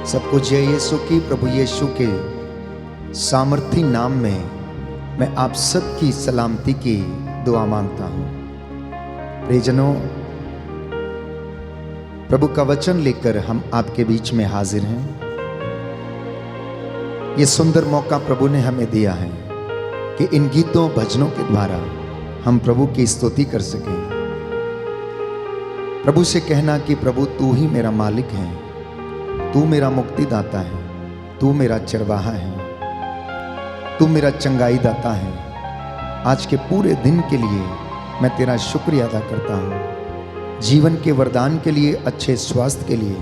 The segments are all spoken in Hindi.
सबको जय यीशु की, प्रभु यीशु के सामर्थी नाम में मैं आप सबकी सलामती की दुआ मांगता हूँ। प्रियजनों, प्रभु का वचन लेकर हम आपके बीच में हाजिर हैं। ये सुंदर मौका प्रभु ने हमें दिया है कि इन गीतों भजनों के द्वारा हम प्रभु की स्तुति कर सकें। प्रभु से कहना कि प्रभु तू ही मेरा मालिक है, तू मेरा मुक्तिदाता है, तू मेरा चरवाहा है, तू मेरा चंगाई दाता है। आज के पूरे दिन के लिए मैं तेरा शुक्रिया अदा करता हूँ। जीवन के वरदान के लिए, अच्छे स्वास्थ्य के लिए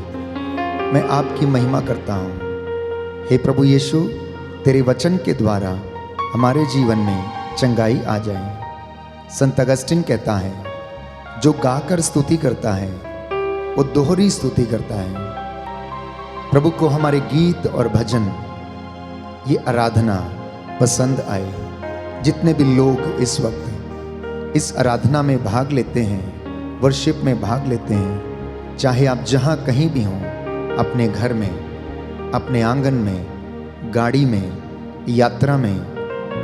मैं आपकी महिमा करता हूँ। हे प्रभु यीशु, तेरे वचन के द्वारा हमारे जीवन में चंगाई आ जाए। संत अगस्टिन कहता है, जो गाकर स्तुति करता है वो दोहरी स्तुति करता है। प्रभु को हमारे गीत और भजन, ये आराधना पसंद आए। जितने भी लोग इस वक्त इस आराधना में भाग लेते हैं, वर्शिप में भाग लेते हैं, चाहे आप जहाँ कहीं भी हों, अपने घर में, अपने आंगन में, गाड़ी में, यात्रा में,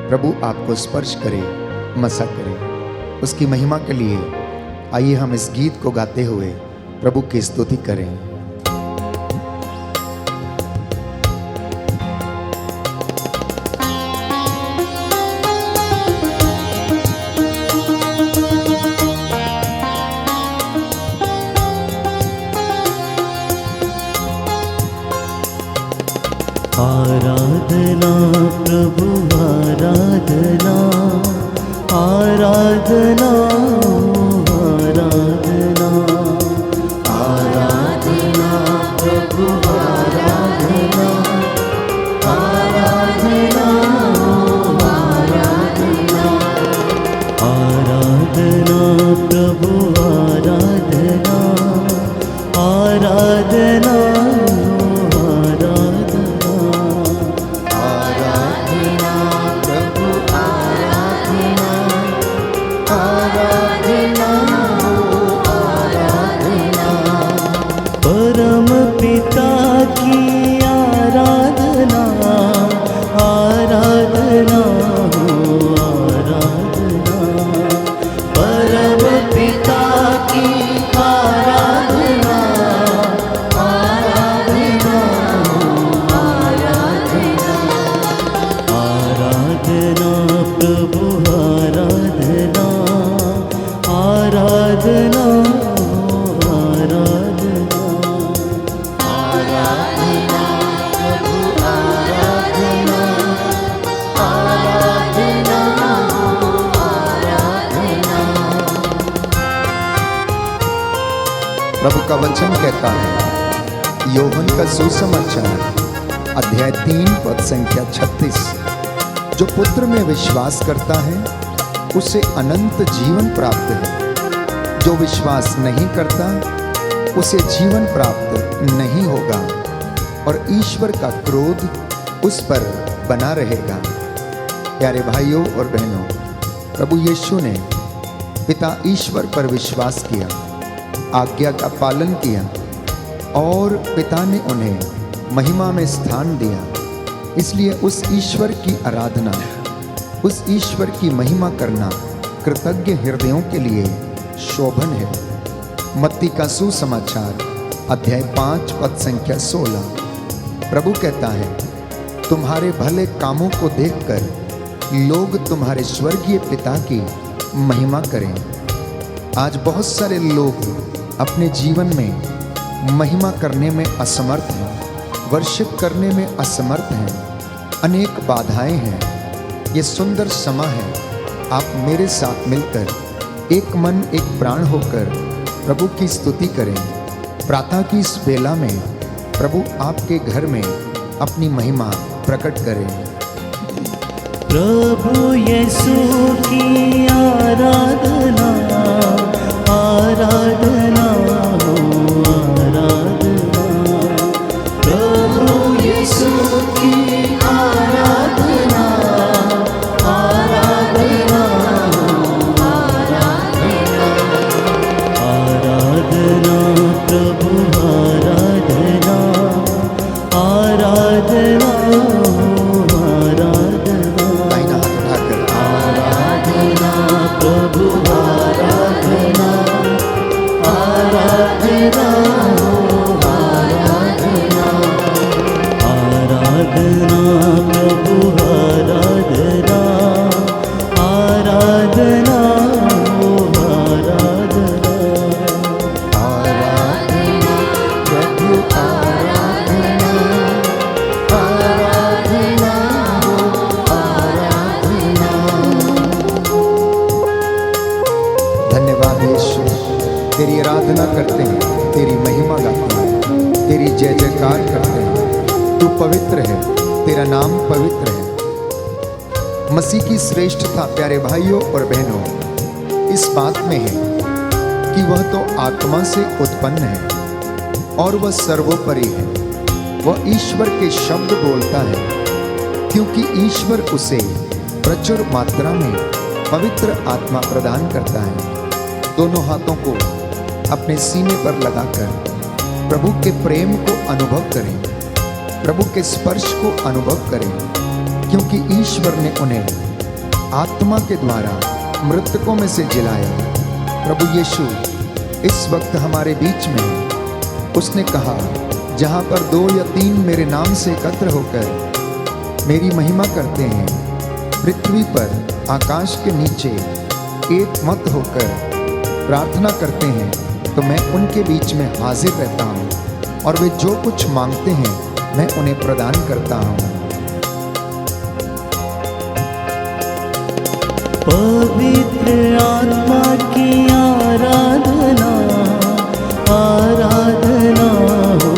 प्रभु आपको स्पर्श करे, मसा करे। उसकी महिमा के लिए आइए हम इस गीत को गाते हुए प्रभु की स्तुति करें। आराधना प्रभु आराधना, आराधना आराधना, आराधना प्रभु आराधना, आराधना आराधना, आराधना प्रभु आराधना, आराधना प्रभु का वचन कहता है, योहन का सुसमाचार अध्याय 3 पद संख्या 36, जो पुत्र में विश्वास करता है उसे अनंत जीवन प्राप्त है, जो विश्वास नहीं करता उसे जीवन प्राप्त नहीं होगा और ईश्वर का क्रोध उस पर बना रहेगा। प्यारे भाइयों और बहनों, प्रभु यीशु ने पिता ईश्वर पर विश्वास किया, आज्ञा का पालन किया और पिता ने उन्हें महिमा में स्थान दिया। इसलिए उस ईश्वर की आराधना, उस ईश्वर की महिमा करना कृतज्ञ हृदयों के लिए शोभन है। मत्ती का सुसमाचार अध्याय 5 पद संख्या 16, प्रभु कहता है, तुम्हारे भले कामों को देखकर लोग तुम्हारे स्वर्गीय पिता की महिमा करें। आज बहुत सारे लोग अपने जीवन में महिमा करने में असमर्थ हैं, वर्शिप करने में असमर्थ हैं। अनेक बाधाएं हैं। ये सुंदर समय है, आप मेरे साथ मिलकर एक मन एक प्राण होकर प्रभु की स्तुति करें। प्रातः की इस बेला में प्रभु आपके घर में अपनी महिमा प्रकट करें। प्रभु यीशु की आराधना, आराधना आराधना, प्रभु यीशु की आराधना, आराधना आराधना, आराधना प्रभु आराधना, आराधना करते हैं, तेरी महिमा गाते हैं, तेरी जय जयकार करते हैं। तू पवित्र है, तेरा नाम पवित्र है। मसीह की श्रेष्ठता प्यारे भाइयों और बहनों इस बात में है कि वह तो आत्मा से उत्पन्न है और वह सर्वोपरि है। वह ईश्वर के शब्द बोलता है क्योंकि ईश्वर उसे प्रचुर मात्रा में पवित्र आत्मा प्रदान करता है। दोनों हाथों को अपने सीने पर लगाकर प्रभु के प्रेम को अनुभव करें, प्रभु के स्पर्श को अनुभव करें, क्योंकि ईश्वर ने उन्हें आत्मा के द्वारा मृतकों में से जिलाया। प्रभु यीशु इस वक्त हमारे बीच में है। उसने कहा, जहाँ पर 2 या 3 मेरे नाम से एकत्र होकर मेरी महिमा करते हैं, पृथ्वी पर आकाश के नीचे एक मत होकर प्रार्थना करते हैं, तो मैं उनके बीच में हाजिर रहता हूँ और वे जो कुछ मांगते हैं मैं उन्हें प्रदान करता हूँ। पवित्र आत्मा की आराधना, आराधना हो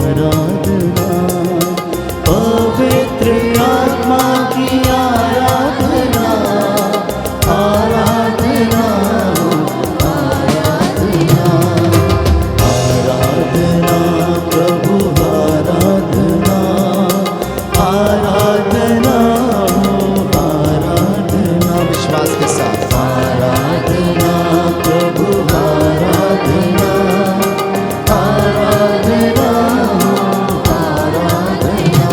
आराधना। पवित्र आत्मा की आराधना, आराधना हो आराधना। आराधना प्रभु आराधना, आराधना हो आराधना। विश्वास के साथ आराधना प्रभु आराधना, आराधना हो आराधना।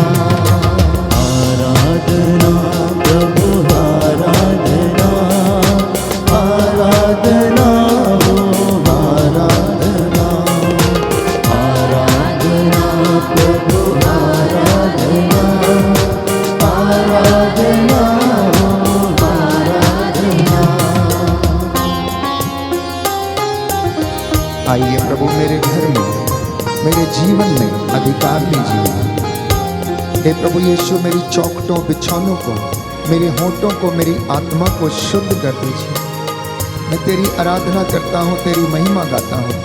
आराधना प्रभु आराधना, आराधना हो आराधना। आराधना प्रभु आराधना, आराधना हो आराधना। आइए प्रभु मेरे घर में, मेरे जीवन में अधिकार लीजिए। हे प्रभु यीशु, मेरी चौखटों बिछौनों को, मेरे होठों को, मेरी आत्मा को शुद्ध कर दीजिए। मैं तेरी आराधना करता हूँ, तेरी महिमा गाता हूँ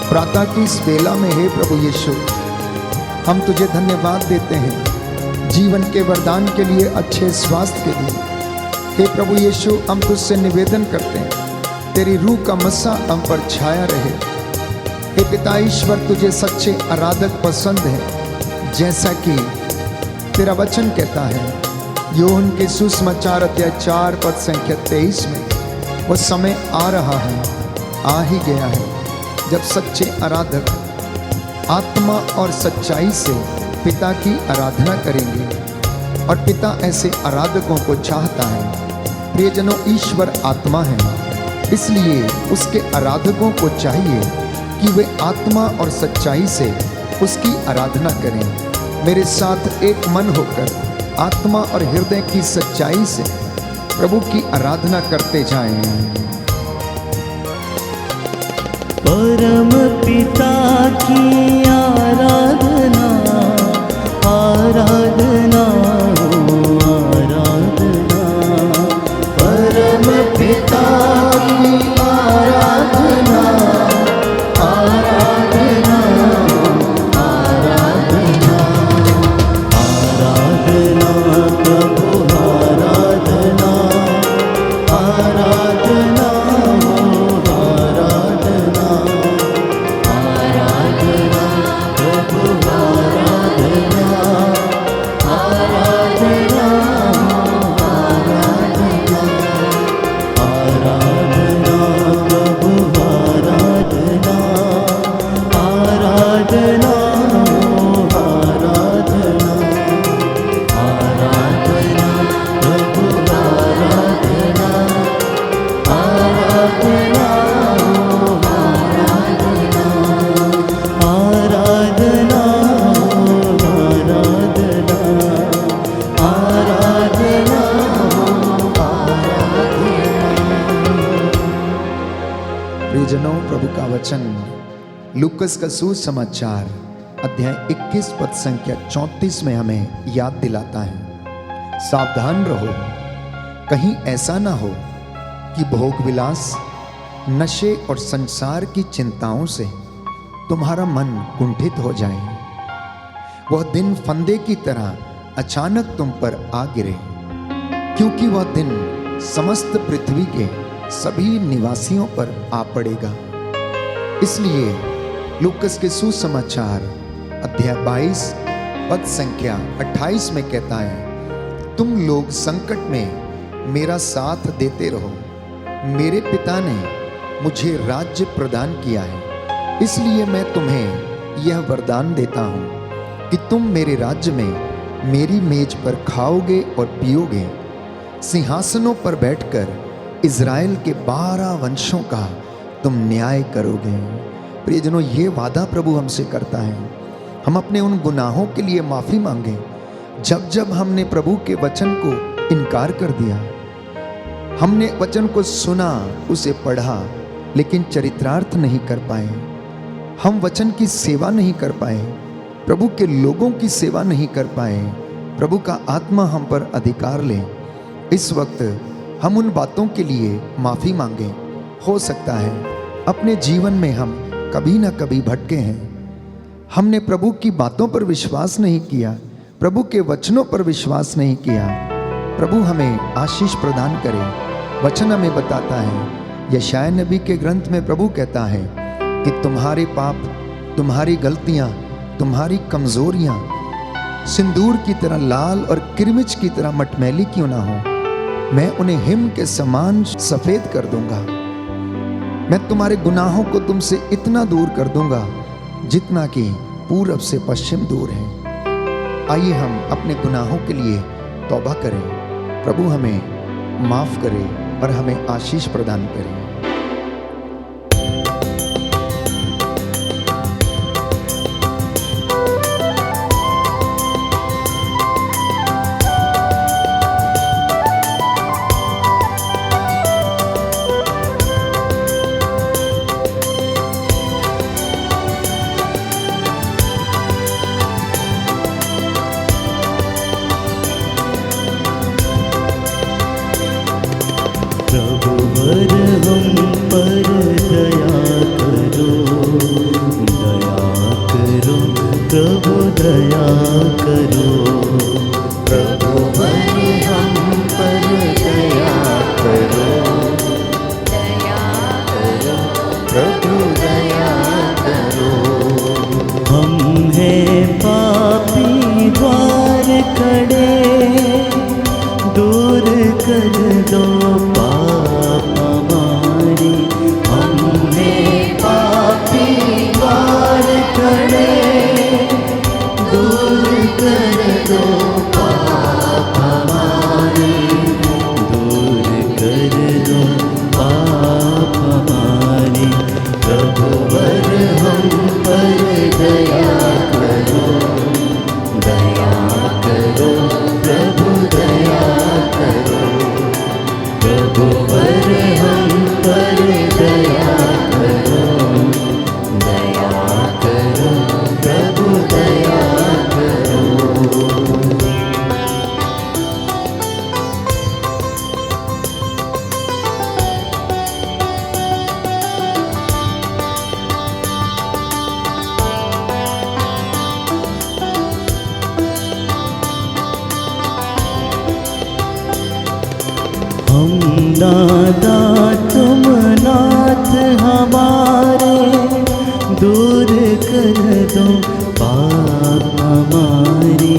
प्रातः की इस बेला में। हे प्रभु यीशु, हम तुझे धन्यवाद देते हैं जीवन के वरदान के लिए, अच्छे स्वास्थ्य के लिए। हे प्रभु यीशु, हम तुझसे निवेदन करते हैं तेरी रूह का मस्सा हम पर छाया रहे। हे पिता ईश्वर, तुझे सच्चे आराधक पसंद है, जैसा कि तेरा वचन कहता है यूहन्ना के सुसमाचार अध्याय 4 पद संख्या 23 में, वो समय आ रहा है, आ ही गया है, जब सच्चे आराधक आत्मा और सच्चाई से पिता की आराधना करेंगे और पिता ऐसे आराधकों को चाहता है। प्रियजनों, ईश्वर आत्मा है, इसलिए उसके आराधकों को चाहिए कि वे आत्मा और सच्चाई से उसकी आराधना करें। मेरे साथ एक मन होकर आत्मा और हृदय की सच्चाई से प्रभु की आराधना करते जाएं। परम पिता की आराधना, आराधना हो आराधना। परम पिता की आराधना, आराधना हो आराधना। आराधना प्रभु आराधना, आराधना हो आराधना। आराधना प्रभु आराधना, आराधना हो आराधना। आराधना प्रभु आराधना, आराधना हो आराधना। आराधना प्रभु आराधना, आराधना हो आराधना। आराधना हो आराधना, आराधना हो आराधना। प्रियजनों, प्रभु का वचन लूकस का सुसमाचार अध्याय 21 पद संख्या 34 में हमें याद दिलाता है, सावधान रहो, कहीं ऐसा ना हो कि भोग विलास नशे और संसार की चिंताओं से तुम्हारा मन कुंठित हो जाए। वह दिन फंदे की तरह अचानक तुम पर आ गिरे, क्योंकि वह दिन समस्त पृथ्वी के सभी निवासियों पर आ पड़ेगा। इसलिए लूकस के सुसमाचार अध्याय 22 पद संख्या 28 में कहता है, तुम लोग संकट में मेरा साथ देते रहो। मेरे पिता ने मुझे राज्य प्रदान किया है, इसलिए मैं तुम्हें यह वरदान देता हूं कि तुम मेरे राज्य में मेरी मेज पर खाओगे और पियोगे। सिंहासनों पर बैठकर इज़राइल के 12 वंशों का तुम न्याय करोगे। प्रियजनों, ये वादा प्रभु हमसे करता है। हम अपने उन गुनाहों के लिए माफ़ी मांगे जब जब हमने प्रभु के वचन को इनकार कर दिया। हमने वचन को सुना, उसे पढ़ा, लेकिन चरितार्थ नहीं कर पाए। हम वचन की सेवा नहीं कर पाए, प्रभु के लोगों की सेवा नहीं कर पाए। प्रभु का आत्मा हम पर अधिकार ले। इस वक्त हम उन बातों के लिए माफ़ी मांगे। हो सकता है अपने जीवन में हम कभी ना कभी भटके हैं। हमने प्रभु की बातों पर विश्वास नहीं किया, प्रभु के वचनों पर विश्वास नहीं किया। प्रभु हमें आशीष प्रदान करे। वचन हमें बताता है, यशायाह नबी के ग्रंथ में प्रभु कहता है कि तुम्हारे पाप, तुम्हारी गलतियां, तुम्हारी कमजोरियां सिंदूर की तरह लाल और किरमिच की तरह मटमैली क्यों ना हो, मैं उन्हें हिम के समान सफेद कर दूंगा। मैं तुम्हारे गुनाहों को तुमसे इतना दूर कर दूंगा जितना कि पूरब से पश्चिम दूर है। आइए हम अपने गुनाहों के लिए तौबा करें। प्रभु हमें माफ करे और हमें आशीष प्रदान करे। प्रभुवर हम पर दया करो, दया करो, प्रभु दया करो। प्रभुवर हम पर दया करो, दया करो, प्रभु दया करो। हम हैं पापी द्वार खड़े, दूर कर दो पाप हमारे। हमने पापी द्वार खड़े, दूर कर दो पाप हमारे, दूर कर दो पाप हमारे। प्रभुवर हम पर दया करो, दया करो, प्रभु दया करो। प्रभुवर हम पर दया करो, दया करो, प्रभु दया करो। हम दादा तुम नाथ हमारे, दूर कर दो पाप हमारे।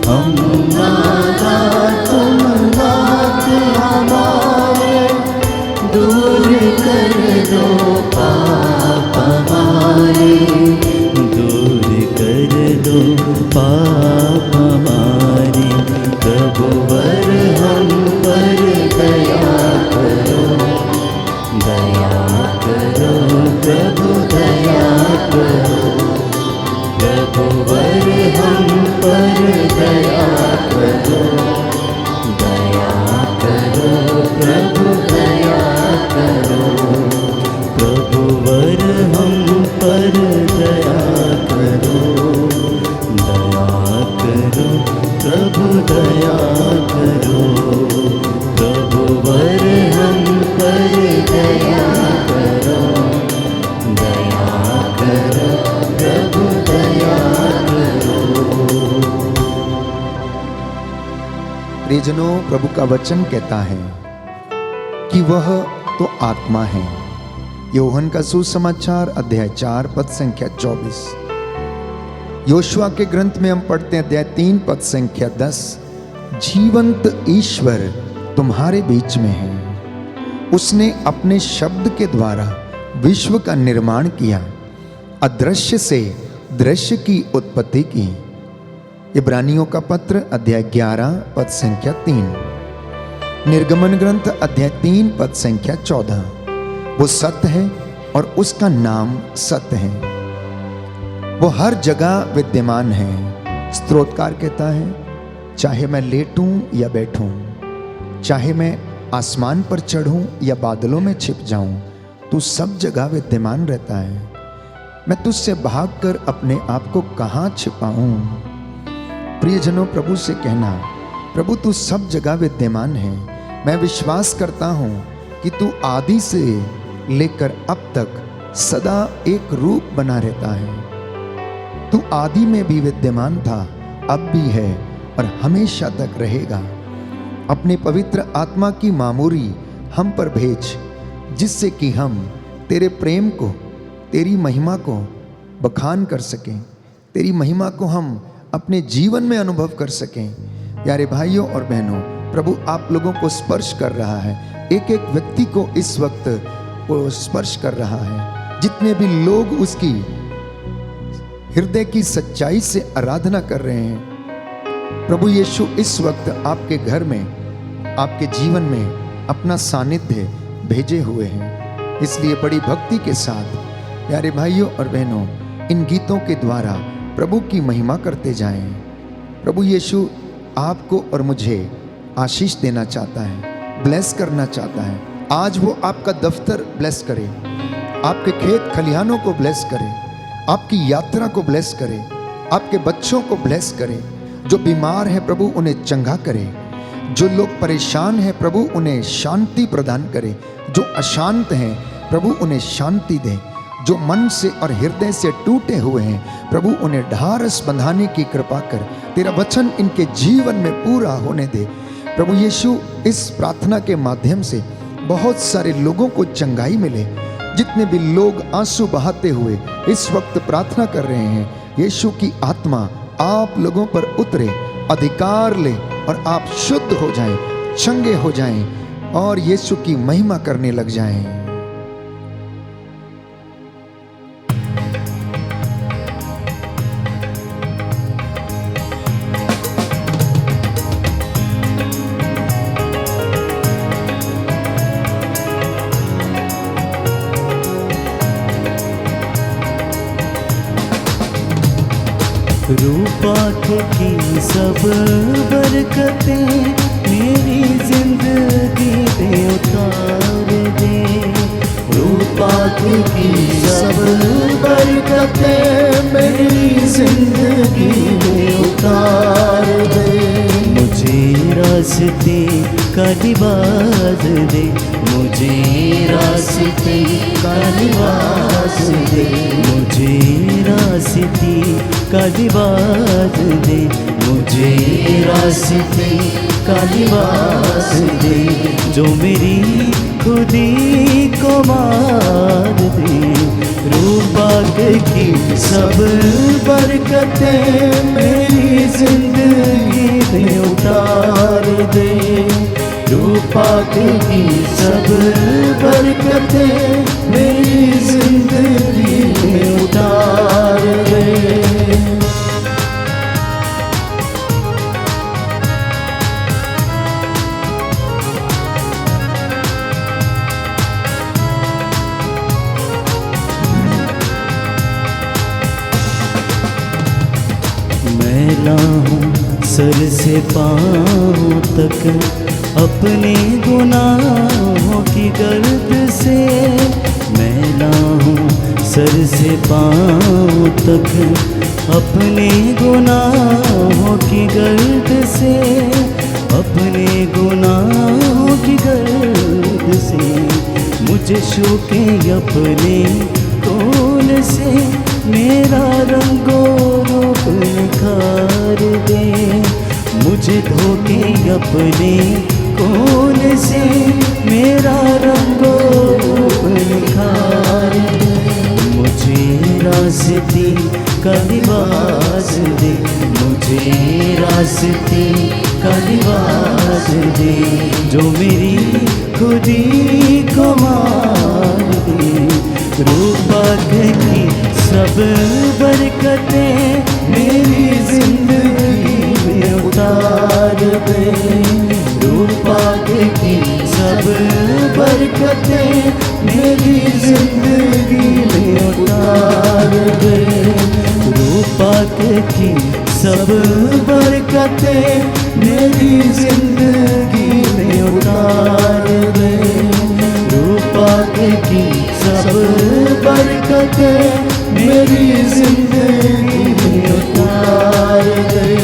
हम दादा तुम नाथ हमारे, दूर कर दो पाप हमारे, दूर कर दो पाप हमारे। प्रभुवर हम पर दया करो, दया करो, प्रभु दया करो। प्रभुवर हम पर दया करो, दया करो, प्रभु दया करो। प्रभुवर हम पर दया करो, दया करो, प्रभु दया करो। प्रभुवर हम पर दया करो। प्रियजनों, प्रभु का वचन कहता है कि वह तो आत्मा है। यूहन्ना का सुसमाचार अध्याय 4 पद संख्या 24। योशुआ के ग्रंथ में हम पढ़ते हैं अध्याय 3 पद संख्या 10, जीवंत ईश्वर तुम्हारे बीच में है। उसने अपने शब्द के द्वारा विश्व का निर्माण किया, अदृश्य से दृश्य की उत्पत्ति की। इब्रानियों का पत्र अध्याय 11 पद संख्या 3। निर्गमन ग्रंथ अध्याय 3 पद संख्या 14। वो सत्य है और उसका नाम सत्य है। वो हर जगह विद्यमान है। स्तोत्रकार कहता है, चाहे मैं लेटूं या बैठूं, चाहे मैं आसमान पर चढ़ूं या बादलों में छिप जाऊं, तू सब जगह विद्यमान रहता है। मैं तुझसे भागकर अपने आप को कहां छिपाऊं। प्रियजनों, प्रभु से कहना, प्रभु तू सब जगह विद्यमान है। मैं विश्वास करता हूं कि तू आदि से लेकर अब तक सदा एक रूप बना रहता है। तू आदि में भी विद्यमान था, अब भी है और हमेशा तक रहेगा। अपने पवित्र आत्मा की मामूरी हम पर भेज, जिससे कि हम तेरे प्रेम को, तेरी महिमा को बखान कर सकें, तेरी महिमा को हम अपने जीवन में अनुभव कर सकें। प्यारे भाइयों और बहनों, प्रभु आप लोगों को स्पर्श कर रहा है। एक एक व्यक्ति को इस वक्त वो स्पर्श कर रहा है। जितने भी लोग उसकी हृदय की सच्चाई से आराधना कर रहे हैं, प्रभु यीशु इस वक्त आपके घर में, आपके जीवन में अपना सानिध्य भेजे हुए हैं। इसलिए बड़ी भक्ति के साथ प्यारे भाइयों और बहनों, इन गीतों के द्वारा प्रभु की महिमा करते जाएं। प्रभु यीशु आपको और मुझे आशीष देना चाहता है, ब्लेस करना चाहता है। आज वो आपका दफ्तर ब्लेस करे, आपके खेत खलिहानों को ब्लेस करे, आपकी यात्रा को ब्लेस करे, आपके बच्चों को ब्लेस करे। जो बीमार है प्रभु उन्हें चंगा करे, जो लोग परेशान हैं प्रभु उन्हें शांति प्रदान करे, जो अशांत हैं प्रभु उन्हें शांति दे, जो मन से और हृदय से टूटे हुए हैं प्रभु उन्हें ढारस बंधाने की कृपा कर। तेरा वचन इनके जीवन में पूरा होने दे। प्रभु यीशु, इस प्रार्थना के माध्यम से बहुत सारे लोगों को चंगाई मिले। जितने भी लोग आंसू बहाते हुए इस वक्त प्रार्थना कर रहे हैं, यीशु की आत्मा आप लोगों पर उतरे, अधिकार ले और आप शुद्ध हो जाएं, चंगे हो जाएं और यीशु की महिमा करने लग जाएं। रूपाख की सब बरकतें मेरी जिंदगी पे उतार दे। रूपाख की सब बरकतें मेरी जिंदगी में उतार दे। मुझे रास्ते का लिबास दे, मुझे रास्ते का लिबास दे, मुझे रास्ते का लिबास दे, मुझे रास्ते का लिबास दे। जो मेरी खुदी को मार दे। रूपाक की सब बरकतें मेरी जिंदगी में उतार दे। रूपाक की सब बरकतें मेरी जिंदगी में उतार दे। मैला हूँ सर से पाँव तक अपने गुनाहों की गर्द से। मैला हूँ सर से पाँव तक अपने गुनाहों की गर्द से, अपने गुनाहों की गर्द से। मुझे छू के अपने कोल से मेरा रंगो रूप निखार दे। मुझे धो के अपने खून से मेरा रंगों निखार दे। मुझे रास्ते का लिबास दे, मुझे रास्ते का लिबास दे, जो मेरी खुदी को मार दे। रूपा की सब बरकतें मेरी जिंदगी में उतार दे। रूपा की सब बरकतें मेरी जिंदगी में उतार दे। रूपा की सब बरकतें मेरी जिंदगी में उतार दे। रूपा की सब बरकतें मेरी जिंदगी में उतार दे।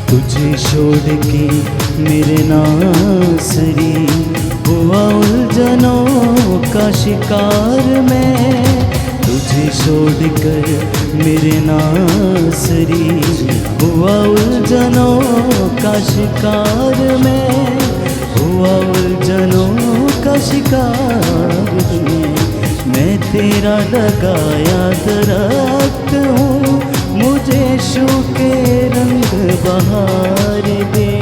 तुझे छोड़ के मेरे नासरी हुआ उलझनों का शिकार मैं। तुझे छोड़ कर मेरे नासरी हुआ उलझनों का शिकार मैं। हुआ उलझनों का शिकार मैं तेरा लगाया दरख्त हूँ, मुझे सूखे रंग बहार दे।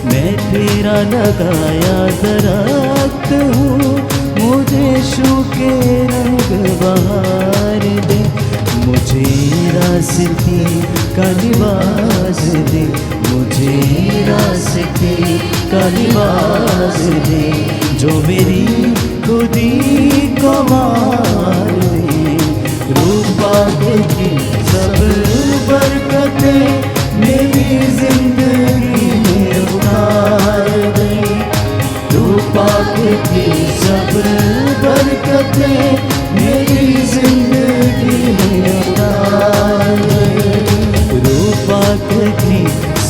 मैं तेरा लगाया दरख्त हूँ, मुझे सूखे रंग बहार दे। मुझे रास्ते का लिबास दे, मुझे रास्ते का लिबास दे, जो मेरी खुदी को मार दे। रूपा की सब बरकतें मेरी जिंदगी में उतार दे। रूपा की सब बरकतें मेरी जिंदगी में उतार दे। रूपा की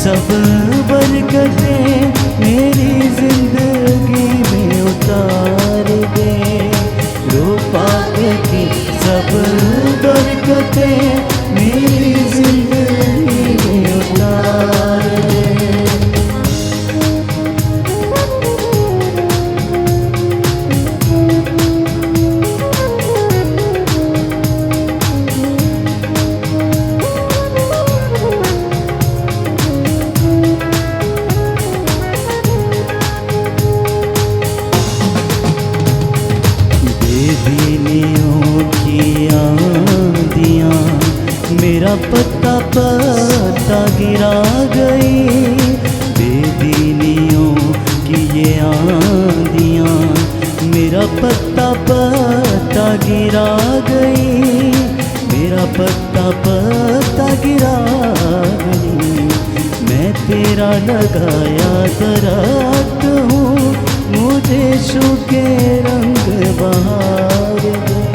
सब बरकतें मेरी जिंदगी में उतार दे। रूपा की सब बरकतें मेरी जिंदगी में उतार दे। मेरा पत्ता पत्ता गिरा गई, बेदीनियों की ये आंधियाँ मेरा पत्ता पत्ता गिरा गई। मेरा पत्ता पत्ता गिरा गई। मैं तेरा लगाया दरख्त हूँ, मुझे सूखे रंग बहार दे।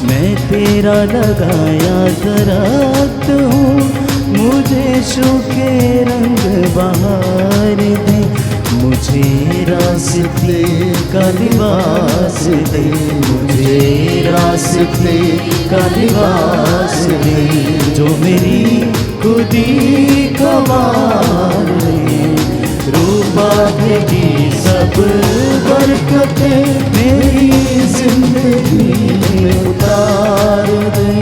मैं तेरा लगाया दरख्त हूँ, मुझे सूखे रंग बहार दे। मुझे रास्ते का लिबास दे, मुझे रास्ते का लिबास दे, जो मेरी खुदी को मार दे। रूपा की सब बरकतें मेरी जिंदगी में उतार दे।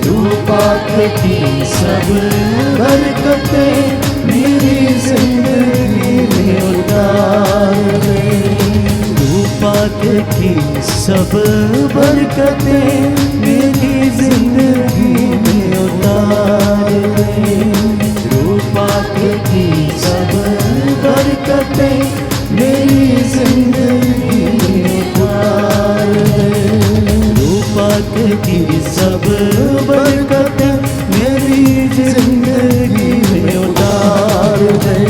रूपा की सब बरकतें मेरी जिंदगी में उतार दे। रूपा की सब बरकतें मेरी जिंदगी में उतार दे। रूपा की सब बरकतें मेरी जिंदगी में उतार दे। रूपा की सब बरकतें मेरी जिंदगी में उतार दे।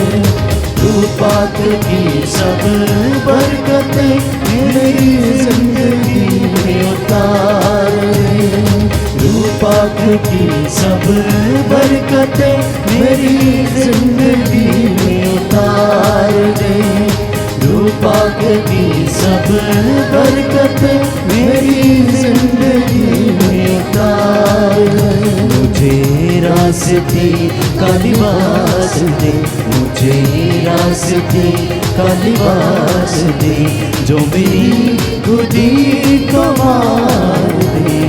रूपा की सब बरकतें मेरी जिंदगी में उतार दे। रूपा की सब बरकतें मेरी जिंदगी में उतार दे। रूपाक की सब बरकतें मेरी जिंदगी में उतार दे। मुझे रास्ते का लिबास दे, मुझे रास्ते का लिबास दे, जो मेरी खुदी को मार दे।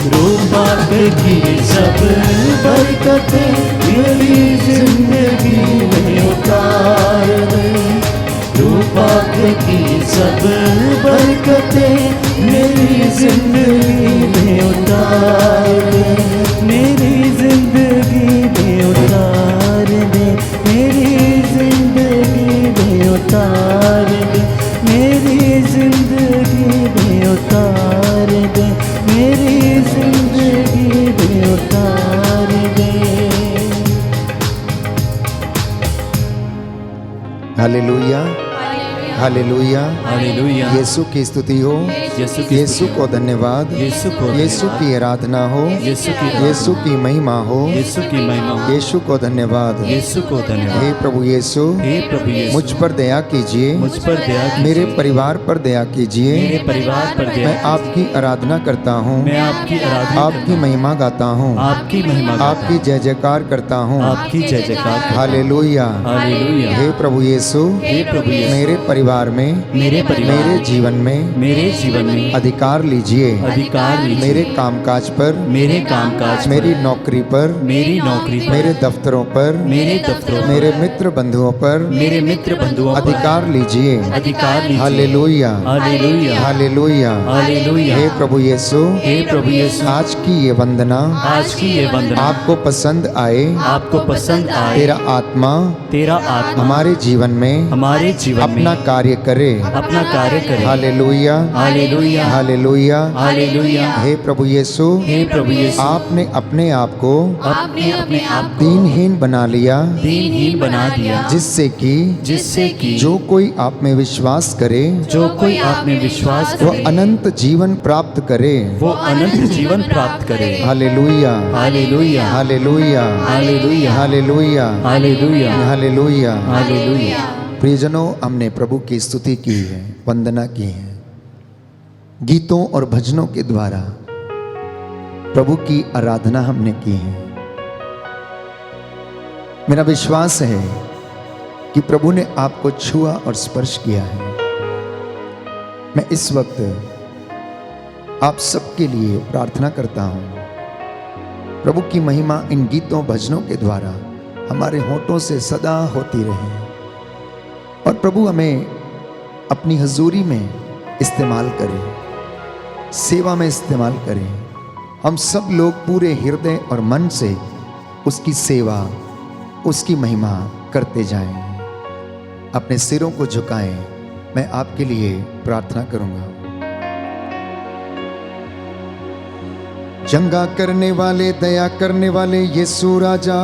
रूपाक की सब बरकतें मेरी जिंदगी में उतार दे। रूपाक की सब बरकतें मेरी जिंदगी में उतार दे। मेरी जिंदगी में उतार दे, मेरी जिंदगी में उतार दे, मेरी जिंदगी में उतार दे, मेरी जिंदगी में उतार दे। Hallelujah, hallelujah, hallelujah. यीशु की स्तुति हो, यीशु की यीशु को धन्यवाद, यीशु को यीशु की आराधना हो, यीशु की यीशु की महिमा हो, यीशु की महिमा, यीशु को धन्यवाद। यीशु को धन्यवाद। हे प्रभु यीशु, हे प्रभु यीशु, मुझ पर दया कीजिए, मुझ पर दया कीजिए, मेरे परिवार पर दया कीजिए। मेरे परिवार पर दया मैं आपकी आराधना करता हूँ, मैं आपकी आराधना आपकी महिमा गाता हूँ, आपकी महिमा आपकी जय जयकार करता हूँ। आपकी जय जयकार। Hallelujah, hallelujah. हे प्रभु यीशु, हे प्रभु यीशु, मेरे परिवार में, मेरे परिवार, मेरे जीवन में मेरे जीवन में अधिकार लीजिए। अधिकार लीजिए। मेरे कामकाज पर, मेरे कामकाज, मेरी नौकरी पर, मेरी नौकरी पर, मेरे दफ्तरों पर, मेरे दफ्तरों, मेरे मित्र बंधुओं पर मेरे मित्र बंधुओं पर अधिकार लीजिए। अधिकार लीजिए। Hallelujah, hallelujah, hallelujah, hallelujah. हे प्रभु यीशु, हे प्रभु यीशु, आज की ये वंदना आज की ये वंदना आपको पसंद आए। आपको पसंद आए। तेरा आत्मा तेरा आत्मा हमारे जीवन में हमारे जीवन अपना में कार्य करे। अपना कार्य करे। Hallelujah, hallelujah, hallelujah, hallelujah. हे प्रभु यीशु, हे प्रभु यीशु, आपने अपने आप को आपने अपने आप को दीनहीन बना लिया, दीनहीन बना दिया, जिससे कि जो कोई आप में विश्वास करे जो कोई आप में विश्वास वो करे अनंत जीवन प्राप्त करे। वो अनंत जीवन प्राप्त करे। Hallelujah, hallelujah, hallelujah, hallelujah, hallelujah, hallelujah, hallelujah. Hallelujah. प्रियजनों, हमने प्रभु की स्तुति की है, वंदना की है, गीतों और भजनों के द्वारा प्रभु की आराधना हमने की है। मेरा विश्वास है कि प्रभु ने आपको छुआ और स्पर्श किया है। मैं इस वक्त आप सबके लिए प्रार्थना करता हूं, प्रभु की महिमा इन गीतों भजनों के द्वारा हमारे होठों से सदा होती रहे और प्रभु हमें अपनी हजूरी में इस्तेमाल करें, सेवा में इस्तेमाल करें। हम सब लोग पूरे हृदय और मन से उसकी सेवा, उसकी महिमा करते जाएं। अपने सिरों को झुकाएं, मैं आपके लिए प्रार्थना करूंगा। चंगा करने वाले, दया करने वाले यीशु राजा,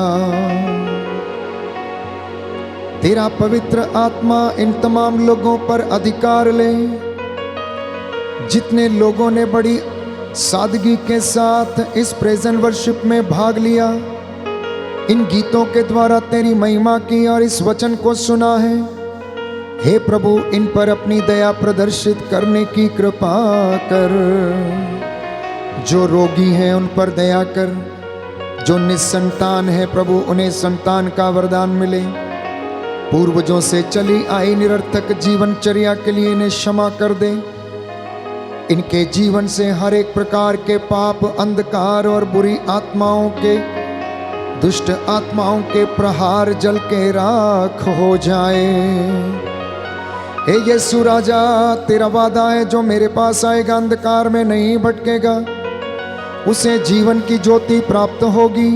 तेरा पवित्र आत्मा इन तमाम लोगों पर अधिकार ले, जितने लोगों ने बड़ी सादगी के साथ इस प्रेजेंट वर्शिप में भाग लिया, इन गीतों के द्वारा तेरी महिमा की और इस वचन को सुना है। हे प्रभु, इन पर अपनी दया प्रदर्शित करने की कृपा कर। जो रोगी हैं उन पर दया कर, जो निसंतान है प्रभु उन्हें संतान का वरदान मिले। पूर्वजों से चली आई निरर्थक जीवनचर्या के लिए इन्हें क्षमा कर दे। इनके जीवन से हर एक प्रकार के पाप, अंधकार और बुरी आत्माओं के, दुष्ट आत्माओं के प्रहार जल के राख हो जाए। हे यीशु राजा, तेरा वादा है जो मेरे पास आएगा अंधकार में नहीं भटकेगा, उसे जीवन की ज्योति प्राप्त होगी।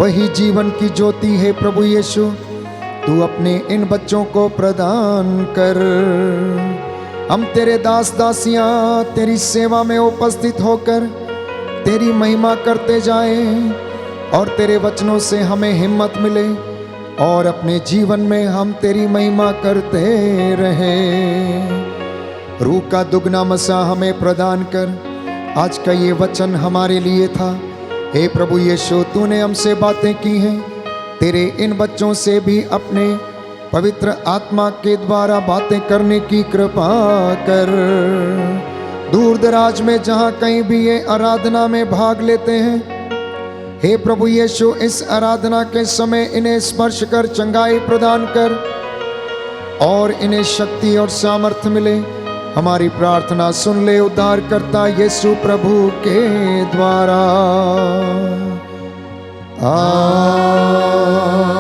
वही जीवन की ज्योति है प्रभु यीशु, तू अपने इन बच्चों को प्रदान कर। हम तेरे दास दासियां तेरी सेवा में उपस्थित होकर तेरी महिमा करते जाएं और तेरे वचनों से हमें हिम्मत मिले और अपने जीवन में हम तेरी महिमा करते रहें। रूह का दुगना मसा हमें प्रदान कर। आज का ये वचन हमारे लिए था, हे प्रभु यीशु, तूने हमसे बातें की हैं, तेरे इन बच्चों से भी अपने पवित्र आत्मा के द्वारा बातें करने की कृपा कर। दूर दराज में जहाँ कहीं भी ये आराधना में भाग लेते हैं, हे प्रभु यीशु, इस आराधना के समय इन्हें स्पर्श कर चंगाई प्रदान कर और इन्हें शक्ति और सामर्थ्य मिले। हमारी प्रार्थना सुन ले उद्धारकर्ता यीशु प्रभु के द्वारा। आमीन।